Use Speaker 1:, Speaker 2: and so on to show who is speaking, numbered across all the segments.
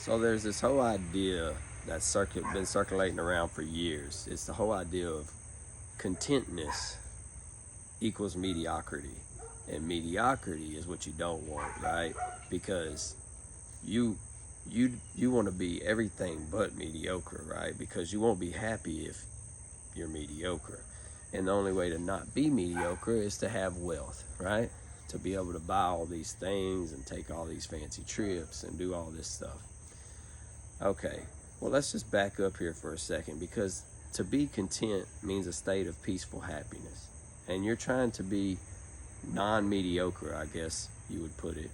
Speaker 1: So there's this whole idea that's been circulating around for years. It's the whole idea of contentness equals mediocrity. And mediocrity is what you don't want, right? Because you you want to be everything but mediocre, right? Because you won't be happy if you're mediocre. And the only way to not be mediocre is to have wealth, right? To be able to buy all these things and take all these fancy trips and do all this stuff. Okay, well, let's just back up here for a second, because to be content means a state of peaceful happiness. And you're trying to be non-mediocre, I guess you would put it,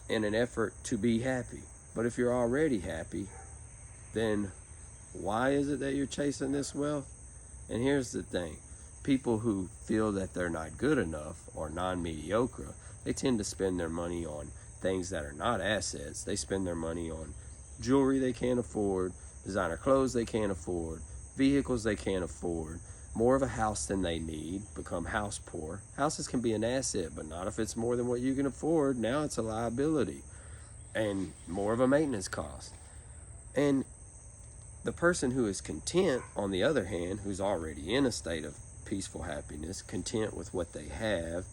Speaker 1: in an effort to be happy. But if you're already happy, then why is it that you're chasing this wealth? And here's the thing. People who feel that they're not good enough or non-mediocre, they tend to spend their money on things that are not assets. They spend their money on jewelry they can't afford, designer clothes they can't afford, vehicles they can't afford, more of a house than they need, become house poor. Houses can be an asset, but not if it's more than what you can afford. Now it's a liability and more of a maintenance cost. And the person who is content, on the other hand, who's already in a state of peaceful happiness, content with what they have,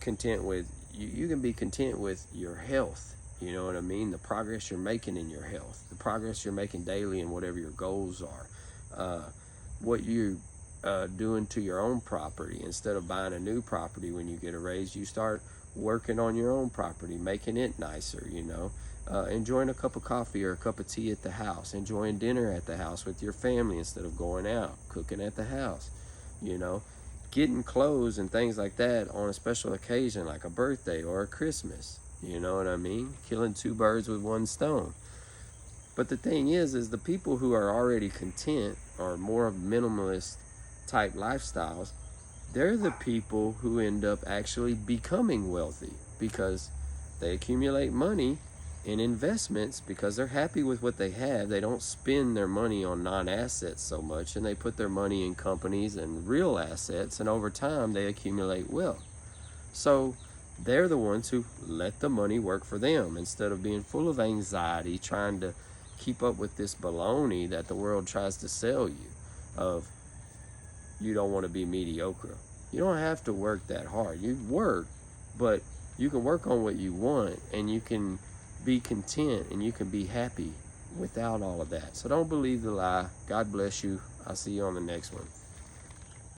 Speaker 1: content with, you can be content with your health. You know what I mean? The progress you're making in your health, the progress you're making daily in whatever your goals are, what you're doing to your own property. Instead of buying a new property when you get a raise, you start working on your own property, making it nicer, you know. Enjoying a cup of coffee or a cup of tea at the house, enjoying dinner at the house with your family instead of going out, cooking at the house, you know, getting clothes and things like that on a special occasion like a birthday or a Christmas, you know what I mean? Killing two birds with one stone. But the thing is the people who are already content or more of minimalist type lifestyles, they're the people who end up actually becoming wealthy because they accumulate money in investments because they're happy with what they have. They don't spend their money on non-assets so much, and they put their money in companies and real assets, and over time they accumulate wealth. So they're the ones who let the money work for them instead of being full of anxiety trying to keep up with this baloney that the world tries to sell you of you don't want to be mediocre. You don't have to work that hard. You work, but you can work on what you want, and you can be content and you can be happy without all of that. So don't believe the lie. God bless you. I'll see you on the next one.